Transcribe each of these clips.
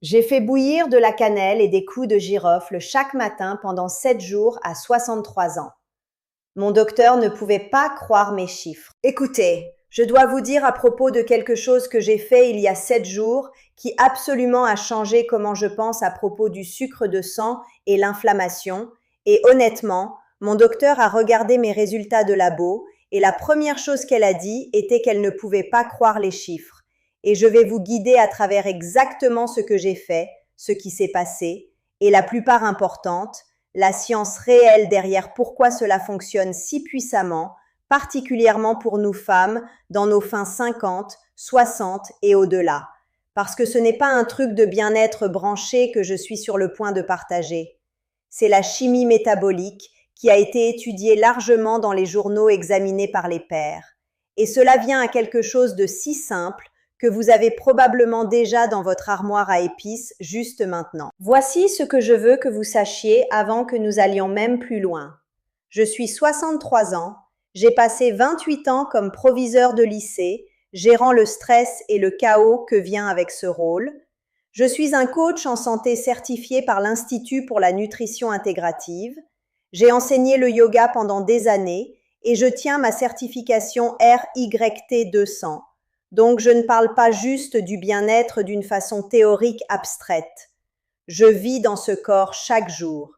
J'ai fait bouillir de la cannelle et des clous de girofle chaque matin pendant 7 jours à 63 ans. Mon docteur ne pouvait pas croire mes chiffres. Écoutez, je dois vous dire à propos de quelque chose que j'ai fait il y a 7 jours qui absolument a changé comment je pense à propos du sucre de sang et l'inflammation. Et honnêtement, mon docteur a regardé mes résultats de labo et la première chose qu'elle a dit était qu'elle ne pouvait pas croire les chiffres. Et je vais vous guider à travers exactement ce que j'ai fait, ce qui s'est passé, et la plupart importante, la science réelle derrière pourquoi cela fonctionne si puissamment, particulièrement pour nous femmes dans nos fins 50, 60 et au-delà. Parce que ce n'est pas un truc de bien-être branché que je suis sur le point de partager. C'est la chimie métabolique qui a été étudiée largement dans les journaux examinés par les pairs. Et cela vient à quelque chose de si simple que vous avez probablement déjà dans votre armoire à épices juste maintenant. Voici ce que je veux que vous sachiez avant que nous allions même plus loin. Je suis 63 ans, j'ai passé 28 ans comme proviseur de lycée, gérant le stress et le chaos que vient avec ce rôle. Je suis un coach en santé certifié par l'Institut pour la nutrition intégrative. J'ai enseigné le yoga pendant des années et je tiens ma certification RYT 200. Donc je ne parle pas juste du bien-être d'une façon théorique abstraite. Je vis dans ce corps chaque jour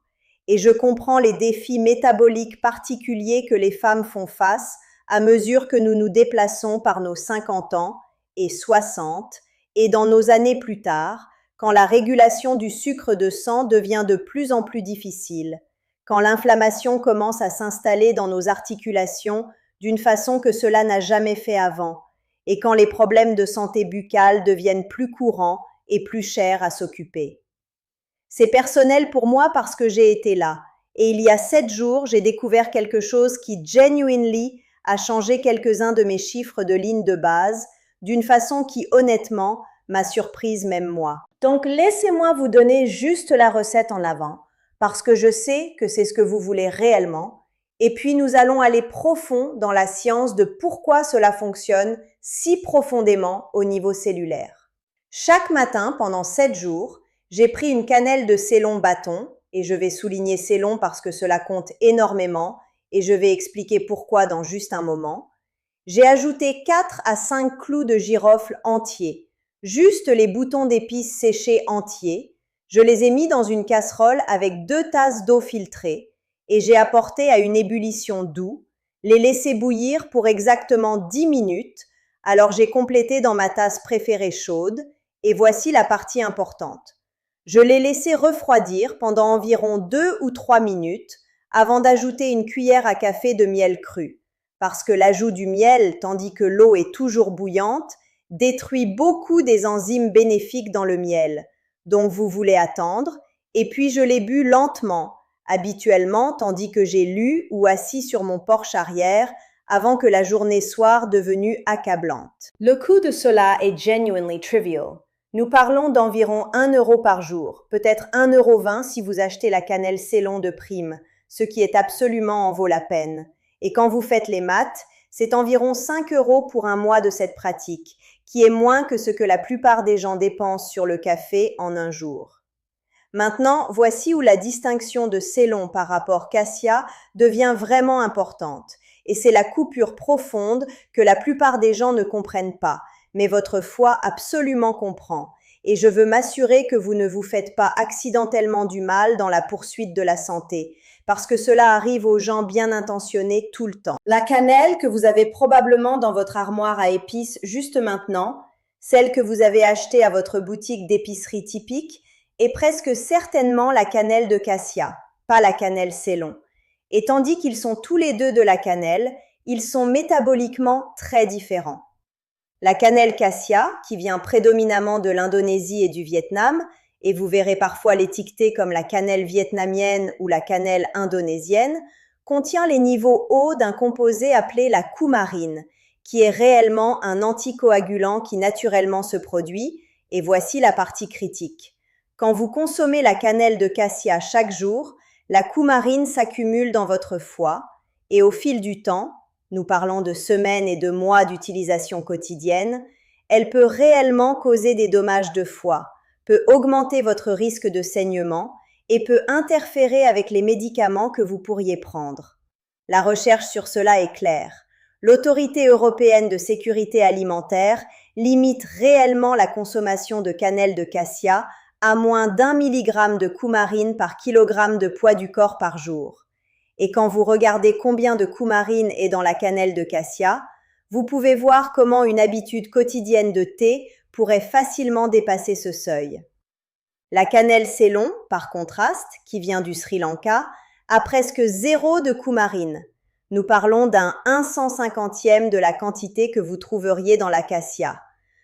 et je comprends les défis métaboliques particuliers que les femmes font face à mesure que nous nous déplaçons par nos 50 ans et 60 et dans nos années plus tard, quand la régulation du sucre de sang devient de plus en plus difficile, quand l'inflammation commence à s'installer dans nos articulations d'une façon que cela n'a jamais fait avant, et quand les problèmes de santé buccale deviennent plus courants et plus chers à s'occuper. C'est personnel pour moi parce que j'ai été là, et il y a 7 jours, j'ai découvert quelque chose qui genuinely a changé quelques-uns de mes chiffres de ligne de base, d'une façon qui honnêtement m'a surprise même moi. Donc laissez-moi vous donner juste la recette en avant, parce que je sais que c'est ce que vous voulez réellement, et puis nous allons aller profond dans la science de pourquoi cela fonctionne si profondément au niveau cellulaire. Chaque matin, pendant 7 jours, j'ai pris une cannelle de Ceylan bâton, et je vais souligner Ceylan parce que cela compte énormément, et je vais expliquer pourquoi dans juste un moment. J'ai ajouté 4 à 5 clous de girofle entiers, juste les boutons d'épices séchés entiers. Je les ai mis dans une casserole avec 2 tasses d'eau filtrée, et j'ai apporté à une ébullition d'eau, les laisser bouillir pour exactement 10 minutes, alors j'ai complété dans ma tasse préférée chaude, et voici la partie importante. Je l'ai laissé refroidir pendant environ 2 ou 3 minutes avant d'ajouter une cuillère à café de miel cru, parce que l'ajout du miel, tandis que l'eau est toujours bouillante, détruit beaucoup des enzymes bénéfiques dans le miel, donc vous voulez attendre, et puis je l'ai bu lentement, habituellement tandis que j'ai lu ou assis sur mon porche arrière avant que la journée soit devenue accablante. Le coût de cela est genuinely trivial. Nous parlons d'environ 1 euro par jour, peut-être 1,20 € si vous achetez la cannelle Ceylan de prime, ce qui est absolument en vaut la peine. Et quand vous faites les maths, c'est environ 5 € pour un mois de cette pratique, qui est moins que ce que la plupart des gens dépensent sur le café en un jour. Maintenant, voici où la distinction de Ceylan par rapport Cassia devient vraiment importante. Et c'est la coupure profonde que la plupart des gens ne comprennent pas, mais votre foi absolument comprend. Et je veux m'assurer que vous ne vous faites pas accidentellement du mal dans la poursuite de la santé, parce que cela arrive aux gens bien intentionnés tout le temps. La cannelle que vous avez probablement dans votre armoire à épices juste maintenant, celle que vous avez achetée à votre boutique d'épicerie typique, est presque certainement la cannelle de Cassia, pas la cannelle Ceylan. Et tandis qu'ils sont tous les deux de la cannelle, ils sont métaboliquement très différents. La cannelle Cassia, qui vient prédominamment de l'Indonésie et du Vietnam, et vous verrez parfois l'étiqueter comme la cannelle vietnamienne ou la cannelle indonésienne, contient les niveaux hauts d'un composé appelé la coumarine, qui est réellement un anticoagulant qui naturellement se produit, et voici la partie critique. Quand vous consommez la cannelle de cassia chaque jour, la coumarine s'accumule dans votre foie, et au fil du temps, nous parlons de semaines et de mois d'utilisation quotidienne, elle peut réellement causer des dommages de foie, peut augmenter votre risque de saignement et peut interférer avec les médicaments que vous pourriez prendre. La recherche sur cela est claire. L'Autorité européenne de sécurité alimentaire limite réellement la consommation de cannelle de cassia à moins d'1 milligramme de coumarine par kilogramme de poids du corps par jour. Et quand vous regardez combien de coumarine est dans la cannelle de cassia, vous pouvez voir comment une habitude quotidienne de thé pourrait facilement dépasser ce seuil. La cannelle Ceylon, par contraste, qui vient du Sri Lanka, a presque 0 de coumarine. Nous parlons d'un 1/150e de la quantité que vous trouveriez dans la cassia,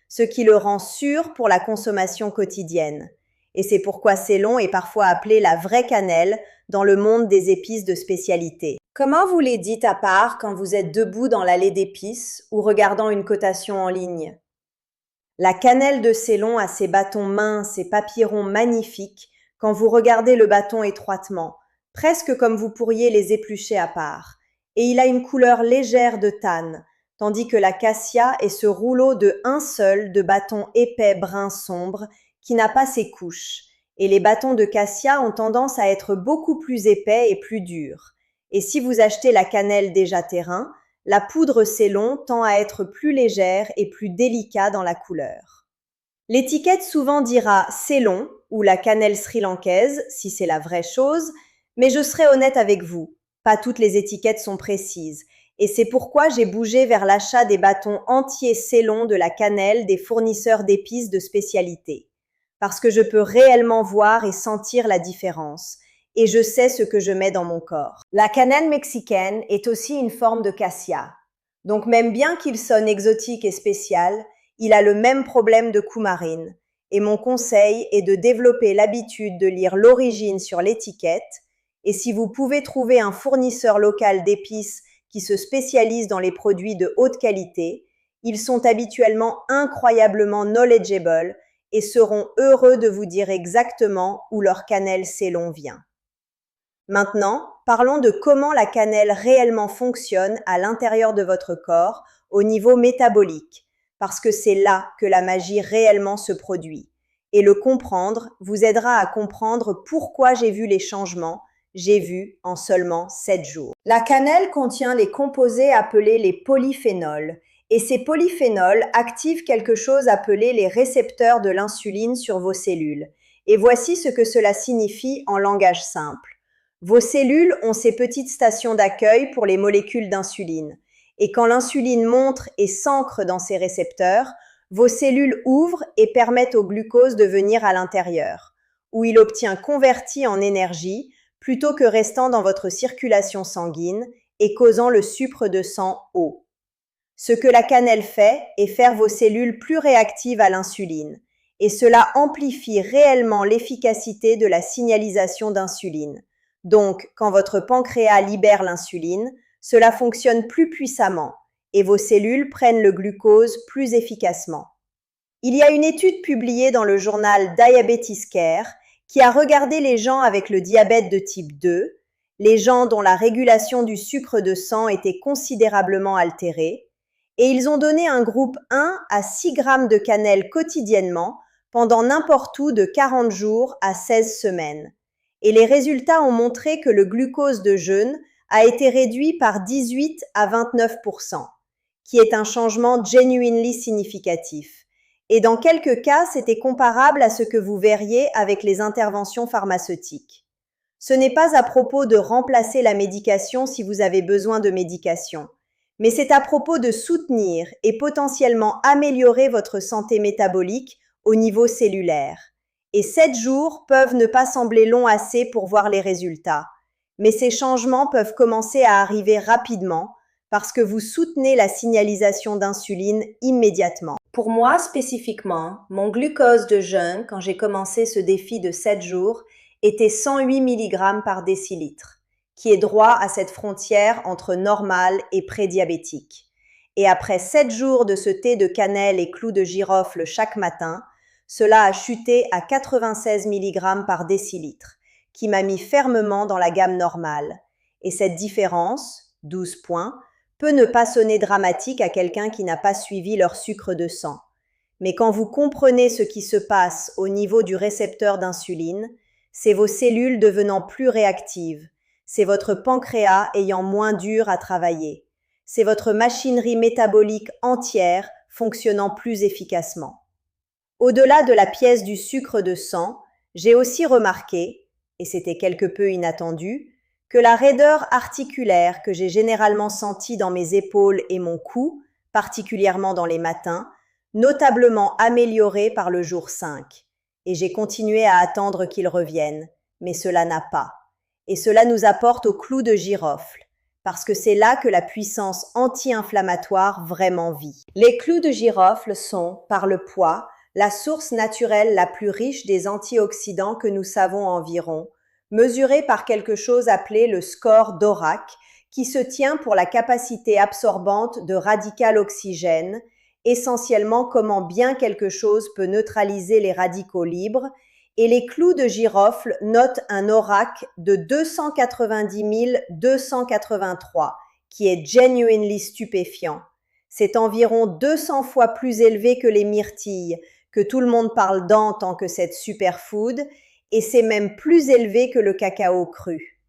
ce qui le rend sûr pour la consommation quotidienne. Et c'est pourquoi Ceylon est parfois appelée la vraie cannelle dans le monde des épices de spécialité. Comment vous les dites à part quand vous êtes debout dans l'allée d'épices ou regardant une cotation en ligne? La cannelle de Ceylon a ses bâtons minces et papillons magnifiques quand vous regardez le bâton étroitement, presque comme vous pourriez les éplucher à part. Et il a une couleur légère de tanne, tandis que la cassia est ce rouleau de un seul de bâtons épais brun sombre qui n'a pas ses couches. Et les bâtons de cassia ont tendance à être beaucoup plus épais et plus durs. Et si vous achetez la cannelle déjà terrain, la poudre Ceylon tend à être plus légère et plus délicat dans la couleur. L'étiquette souvent dira Ceylon ou la cannelle sri-lankaise, si c'est la vraie chose, mais je serai honnête avec vous. Pas toutes les étiquettes sont précises, et c'est pourquoi j'ai bougé vers l'achat des bâtons entiers Ceylon de la cannelle des fournisseurs d'épices de spécialité. Parce que je peux réellement voir et sentir la différence, et je sais ce que je mets dans mon corps. La cannelle mexicaine est aussi une forme de cassia. Donc même bien qu'il sonne exotique et spécial, il a le même problème de coumarine. Et mon conseil est de développer l'habitude de lire l'origine sur l'étiquette. Et si vous pouvez trouver un fournisseur local d'épices qui se spécialise dans les produits de haute qualité, ils sont habituellement incroyablement knowledgeable et seront heureux de vous dire exactement où leur cannelle Ceylon vient. Maintenant, parlons de comment la cannelle réellement fonctionne à l'intérieur de votre corps au niveau métabolique, parce que c'est là que la magie réellement se produit. Et le comprendre vous aidera à comprendre pourquoi j'ai vu les changements en seulement 7 jours. La cannelle contient les composés appelés les polyphénols, et ces polyphénols activent quelque chose appelé les récepteurs de l'insuline sur vos cellules. Et voici ce que cela signifie en langage simple. Vos cellules ont ces petites stations d'accueil pour les molécules d'insuline. Et quand l'insuline montre et s'ancre dans ces récepteurs, vos cellules ouvrent et permettent au glucose de venir à l'intérieur, où il obtient converti en énergie plutôt que restant dans votre circulation sanguine et causant le sucre de sang haut. Ce que la cannelle fait est faire vos cellules plus réactives à l'insuline, et cela amplifie réellement l'efficacité de la signalisation d'insuline. Donc, quand votre pancréas libère l'insuline, cela fonctionne plus puissamment et vos cellules prennent le glucose plus efficacement. Il y a une étude publiée dans le journal Diabetes Care qui a regardé les gens avec le diabète de type 2, les gens dont la régulation du sucre de sang était considérablement altérée, et ils ont donné un groupe 1 à 6 grammes de cannelle quotidiennement pendant n'importe où de 40 jours à 16 semaines. Et les résultats ont montré que le glucose de jeûne a été réduit par 18 à 29%, qui est un changement genuinely significatif. Et dans quelques cas, c'était comparable à ce que vous verriez avec les interventions pharmaceutiques. Ce n'est pas à propos de remplacer la médication si vous avez besoin de médication, mais c'est à propos de soutenir et potentiellement améliorer votre santé métabolique au niveau cellulaire. Et 7 jours peuvent ne pas sembler longs assez pour voir les résultats, mais ces changements peuvent commencer à arriver rapidement parce que vous soutenez la signalisation d'insuline immédiatement. Pour moi spécifiquement, mon glucose de jeûne quand j'ai commencé ce défi de 7 jours était 108 mg par décilitre, qui est droit à cette frontière entre normal et prédiabétique. Et après 7 jours de ce thé de cannelle et clous de girofle chaque matin, cela a chuté à 96 mg par décilitre, qui m'a mis fermement dans la gamme normale. Et cette différence, 12 points, peut ne pas sonner dramatique à quelqu'un qui n'a pas suivi leur sucre de sang. Mais quand vous comprenez ce qui se passe au niveau du récepteur d'insuline, c'est vos cellules devenant plus réactives, c'est votre pancréas ayant moins dur à travailler, c'est votre machinerie métabolique entière fonctionnant plus efficacement. Au-delà de la pièce du sucre de sang, j'ai aussi remarqué, et c'était quelque peu inattendu, que la raideur articulaire que j'ai généralement sentie dans mes épaules et mon cou, particulièrement dans les matins, notablement améliorée par le jour 5. Et j'ai continué à attendre qu'il revienne, mais cela n'a pas. Et cela nous apporte au clou de girofle, parce que c'est là que la puissance anti-inflammatoire vraiment vit. Les clous de girofle sont, par le poids, la source naturelle la plus riche des antioxydants que nous savons environ, mesurée par quelque chose appelé le score d'Orak, qui se tient pour la capacité absorbante de radical oxygène, essentiellement comment bien quelque chose peut neutraliser les radicaux libres, et les clous de girofle notent un ORAC de 290 283, qui est genuinely stupéfiant. C'est environ 200 fois plus élevé que les myrtilles, que tout le monde parle d'en tant que cette superfood, et c'est même plus élevé que le cacao cru.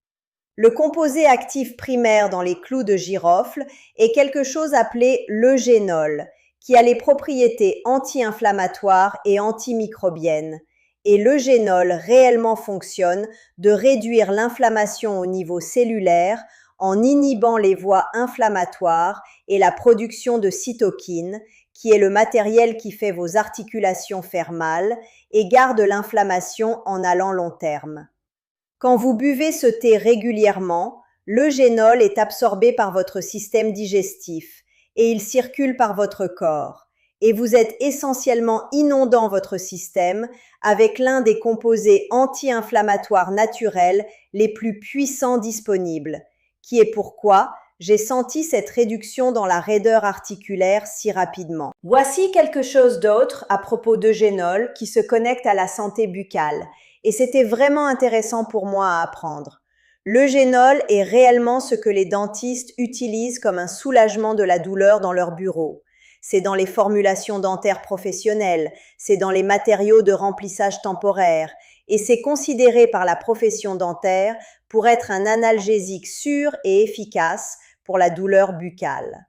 Le composé actif primaire dans les clous de girofle est quelque chose appelé l'eugénol, qui a les propriétés anti-inflammatoires et antimicrobiennes. Et l'eugénol réellement fonctionne de réduire l'inflammation au niveau cellulaire en inhibant les voies inflammatoires et la production de cytokines, qui est le matériel qui fait vos articulations faire mal et garde l'inflammation en allant long terme. Quand vous buvez ce thé régulièrement, l'eugénol est absorbé par votre système digestif et il circule par votre corps. Et vous êtes essentiellement inondant votre système avec l'un des composés anti-inflammatoires naturels les plus puissants disponibles, qui est pourquoi j'ai senti cette réduction dans la raideur articulaire si rapidement. Voici quelque chose d'autre à propos d'eugénol qui se connecte à la santé buccale, et c'était vraiment intéressant pour moi à apprendre. L'eugénol est réellement ce que les dentistes utilisent comme un soulagement de la douleur dans leur bureau. C'est dans les formulations dentaires professionnelles, c'est dans les matériaux de remplissage temporaire, et c'est considéré par la profession dentaire pour être un analgésique sûr et efficace pour la douleur buccale.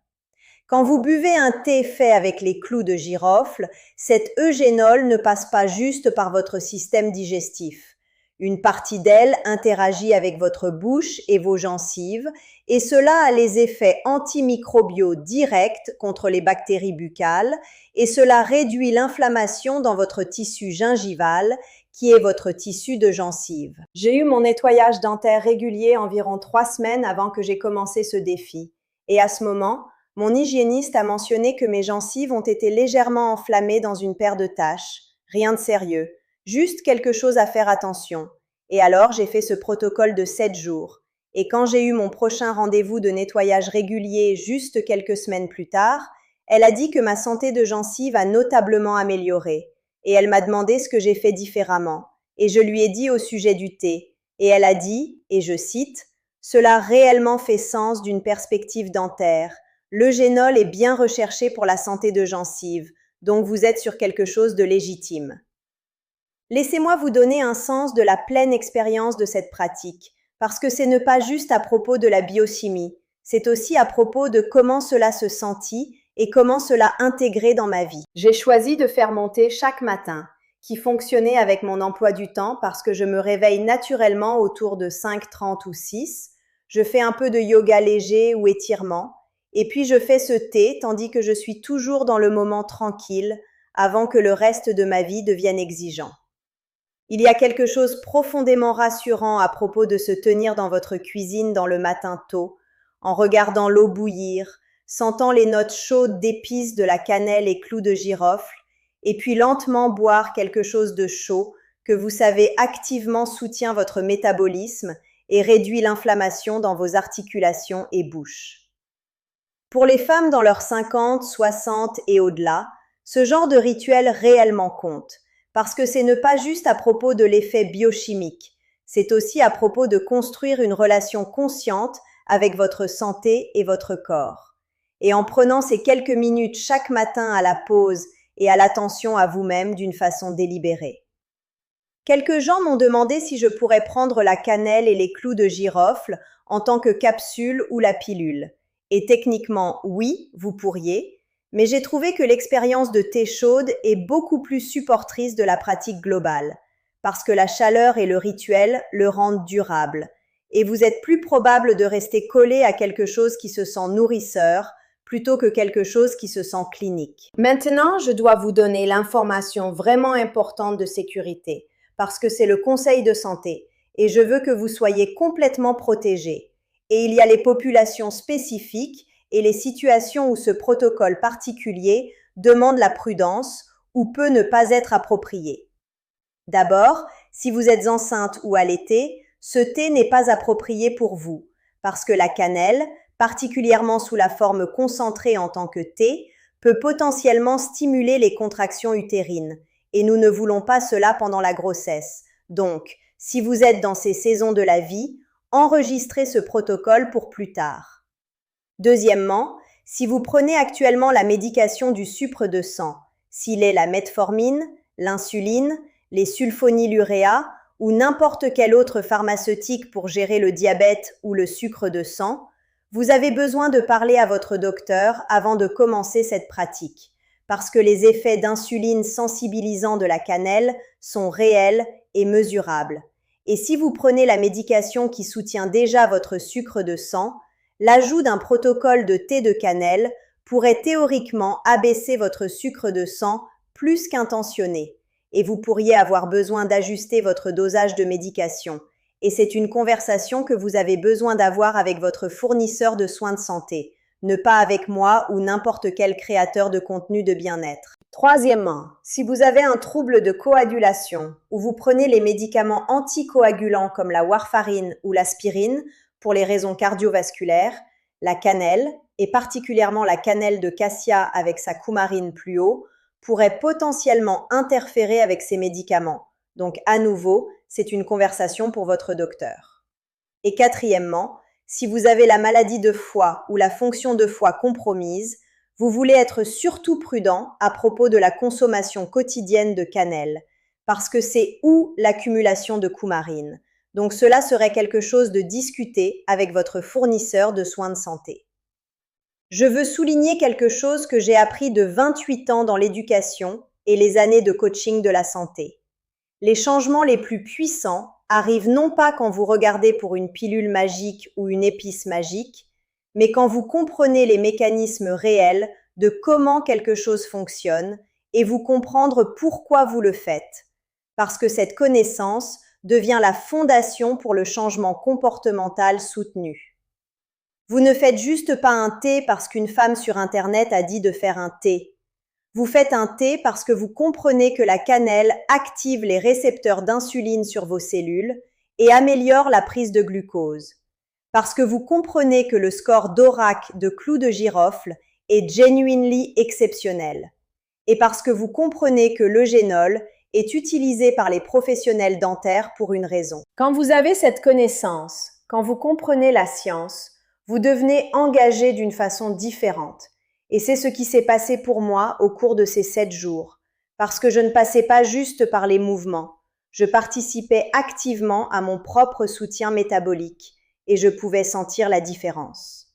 Quand vous buvez un thé fait avec les clous de girofle, cet eugénol ne passe pas juste par votre système digestif. Une partie d'elle interagit avec votre bouche et vos gencives, et cela a les effets antimicrobiaux directs contre les bactéries buccales, et cela réduit l'inflammation dans votre tissu gingival, qui est votre tissu de gencive. J'ai eu mon nettoyage dentaire régulier environ 3 semaines avant que j'ai commencé ce défi. Et à ce moment, mon hygiéniste a mentionné que mes gencives ont été légèrement enflammées dans une paire de taches. Rien de sérieux, juste quelque chose à faire attention. Et alors, j'ai fait ce protocole de 7 jours. Et quand j'ai eu mon prochain rendez-vous de nettoyage régulier juste quelques semaines plus tard, elle a dit que ma santé de gencive a notablement amélioré. Et elle m'a demandé ce que j'ai fait différemment. Et je lui ai dit au sujet du thé. Et elle a dit, et je cite, « Cela réellement fait sens d'une perspective dentaire. L'eugénol est bien recherché pour la santé de gencive, donc vous êtes sur quelque chose de légitime. » Laissez-moi vous donner un sens de la pleine expérience de cette pratique, parce que c'est ne pas juste à propos de la biochimie, c'est aussi à propos de comment cela se sentit et comment cela intégrait dans ma vie. J'ai choisi de faire mon thé chaque matin, qui fonctionnait avec mon emploi du temps parce que je me réveille naturellement autour de 5h30 ou 6. Je fais un peu de yoga léger ou étirement, et puis je fais ce thé tandis que je suis toujours dans le moment tranquille avant que le reste de ma vie devienne exigeant. Il y a quelque chose profondément rassurant à propos de se tenir dans votre cuisine dans le matin tôt, en regardant l'eau bouillir, sentant les notes chaudes d'épices de la cannelle et clous de girofle, et puis lentement boire quelque chose de chaud que vous savez activement soutient votre métabolisme et réduit l'inflammation dans vos articulations et bouche. Pour les femmes dans leurs 50, 60 et au-delà, ce genre de rituel réellement compte, parce que c'est ne pas juste à propos de l'effet biochimique, c'est aussi à propos de construire une relation consciente avec votre santé et votre corps. Et en prenant ces quelques minutes chaque matin à la pause et à l'attention à vous-même d'une façon délibérée. Quelques gens m'ont demandé si je pourrais prendre la cannelle et les clous de girofle en tant que capsule ou la pilule. Et techniquement, oui, vous pourriez, mais j'ai trouvé que l'expérience de thé chaude est beaucoup plus supportrice de la pratique globale, parce que la chaleur et le rituel le rendent durable, et vous êtes plus probable de rester collé à quelque chose qui se sent nourrisseur plutôt que quelque chose qui se sent clinique. Maintenant, je dois vous donner l'information vraiment importante de sécurité, parce que c'est le conseil de santé, et je veux que vous soyez complètement protégés. Et il y a les populations spécifiques et les situations où ce protocole particulier demande la prudence ou peut ne pas être approprié. D'abord, si vous êtes enceinte ou allaitée, ce thé n'est pas approprié pour vous, parce que la cannelle, particulièrement sous la forme concentrée en tant que thé, peut potentiellement stimuler les contractions utérines, et nous ne voulons pas cela pendant la grossesse. Donc, si vous êtes dans ces saisons de la vie, enregistrez ce protocole pour plus tard. Deuxièmement, si vous prenez actuellement la médication du sucre de sang, s'il est la metformine, l'insuline, les sulfonyluréas ou n'importe quel autre pharmaceutique pour gérer le diabète ou le sucre de sang, vous avez besoin de parler à votre docteur avant de commencer cette pratique, parce que les effets d'insuline sensibilisant de la cannelle sont réels et mesurables. Et si vous prenez la médication qui soutient déjà votre sucre de sang, l'ajout d'un protocole de thé de cannelle pourrait théoriquement abaisser votre sucre de sang plus qu'intentionné, et vous pourriez avoir besoin d'ajuster votre dosage de médication. Et c'est une conversation que vous avez besoin d'avoir avec votre fournisseur de soins de santé, ne pas avec moi ou n'importe quel créateur de contenu de bien-être. Troisièmement, si vous avez un trouble de coagulation ou vous prenez les médicaments anticoagulants comme la warfarine ou l'aspirine pour les raisons cardiovasculaires, la cannelle, et particulièrement la cannelle de cassia avec sa coumarine plus haut, pourrait potentiellement interférer avec ces médicaments. Donc à nouveau, c'est une conversation pour votre docteur. Et quatrièmement, si vous avez la maladie de foie ou la fonction de foie compromise, vous voulez être surtout prudent à propos de la consommation quotidienne de cannelle, parce que c'est où l'accumulation de coumarine. Donc cela serait quelque chose de discuté avec votre fournisseur de soins de santé. Je veux souligner quelque chose que j'ai appris de 28 ans dans l'éducation et les années de coaching de la santé. Les changements les plus puissants arrivent non pas quand vous regardez pour une pilule magique ou une épice magique, mais quand vous comprenez les mécanismes réels de comment quelque chose fonctionne et vous comprendre pourquoi vous le faites, parce que cette connaissance devient la fondation pour le changement comportemental soutenu. Vous ne faites juste pas un thé parce qu'une femme sur Internet a dit de faire un thé. Vous faites un thé parce que vous comprenez que la cannelle active les récepteurs d'insuline sur vos cellules et améliore la prise de glucose. Parce que vous comprenez que le score d'ORAC de clous de girofle est genuinely exceptionnel. Et parce que vous comprenez que l'eugénol est utilisé par les professionnels dentaires pour une raison. Quand vous avez cette connaissance, quand vous comprenez la science, vous devenez engagé d'une façon différente. Et c'est ce qui s'est passé pour moi au cours de ces 7 jours, parce que je ne passais pas juste par les mouvements, je participais activement à mon propre soutien métabolique et je pouvais sentir la différence.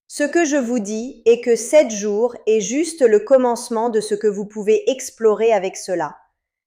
Ce que je vous dis est que 7 jours est juste le commencement de ce que vous pouvez explorer avec cela,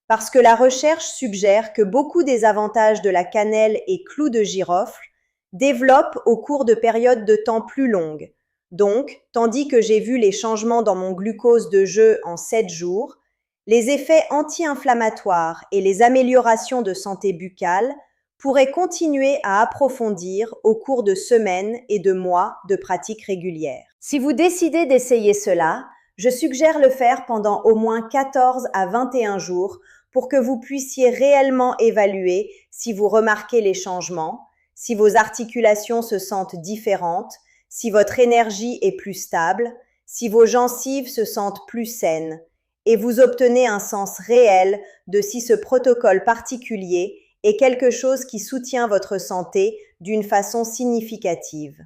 parce que la recherche suggère que beaucoup des avantages de la cannelle et clous de girofle développent au cours de périodes de temps plus longues. Donc, tandis que j'ai vu les changements dans mon glucose de jeu en 7 jours, les effets anti-inflammatoires et les améliorations de santé buccale pourraient continuer à approfondir au cours de semaines et de mois de pratique régulière. Si vous décidez d'essayer cela, je suggère le faire pendant au moins 14 à 21 jours pour que vous puissiez réellement évaluer si vous remarquez les changements, si vos articulations se sentent différentes, si votre énergie est plus stable, si vos gencives se sentent plus saines, et vous obtenez un sens réel de si ce protocole particulier est quelque chose qui soutient votre santé d'une façon significative.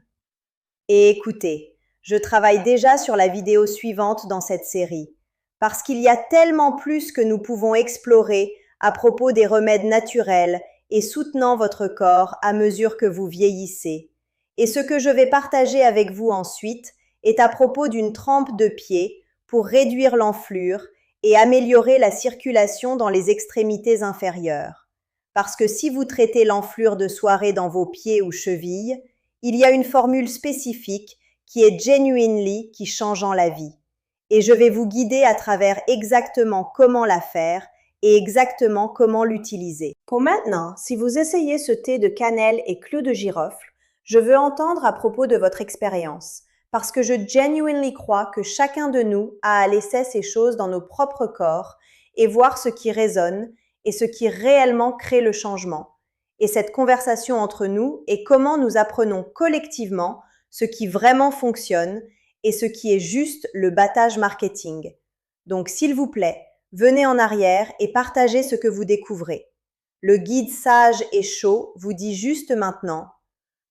Et écoutez, je travaille déjà sur la vidéo suivante dans cette série, parce qu'il y a tellement plus que nous pouvons explorer à propos des remèdes naturels et soutenant votre corps à mesure que vous vieillissez. Et ce que je vais partager avec vous ensuite est à propos d'une trempe de pied pour réduire l'enflure et améliorer la circulation dans les extrémités inférieures. Parce que si vous traitez l'enflure de soirée dans vos pieds ou chevilles, il y a une formule spécifique qui est Genuinely qui changeant la vie. Et je vais vous guider à travers exactement comment la faire et exactement comment l'utiliser. Pour maintenant, si vous essayez ce thé de cannelle et clous de girofle, je veux entendre à propos de votre expérience, parce que je genuinely crois que chacun de nous a à laisser ces choses dans nos propres corps et voir ce qui résonne et ce qui réellement crée le changement. Et cette conversation entre nous est comment nous apprenons collectivement ce qui vraiment fonctionne et ce qui est juste le battage marketing. Donc, s'il vous plaît, venez en arrière et partagez ce que vous découvrez. Le guide sage et chaud vous dit juste maintenant: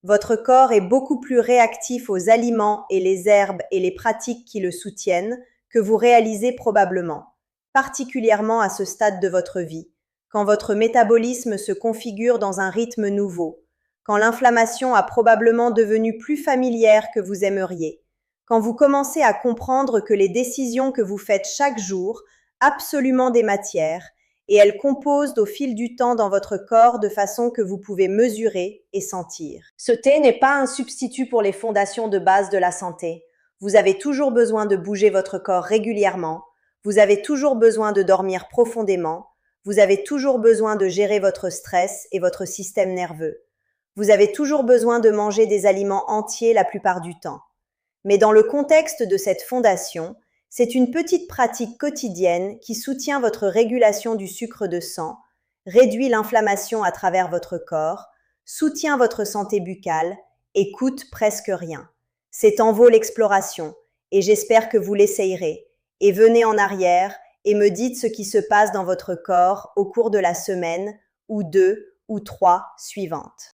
votre corps est beaucoup plus réactif aux aliments et les herbes et les pratiques qui le soutiennent que vous réalisez probablement, particulièrement à ce stade de votre vie, quand votre métabolisme se configure dans un rythme nouveau, quand l'inflammation a probablement devenu plus familière que vous aimeriez, quand vous commencez à comprendre que les décisions que vous faites chaque jour absolument des matières et elles composent au fil du temps dans votre corps de façon que vous pouvez mesurer et sentir. Ce thé n'est pas un substitut pour les fondations de base de la santé. Vous avez toujours besoin de bouger votre corps régulièrement, vous avez toujours besoin de dormir profondément, vous avez toujours besoin de gérer votre stress et votre système nerveux. Vous avez toujours besoin de manger des aliments entiers la plupart du temps. Mais dans le contexte de cette fondation, c'est une petite pratique quotidienne qui soutient votre régulation du sucre de sang, réduit l'inflammation à travers votre corps, soutient votre santé buccale et coûte presque rien. C'est en vaut l'exploration et j'espère que vous l'essayerez. Et venez en arrière et me dites ce qui se passe dans votre corps au cours de la semaine ou 2 ou 3 suivantes.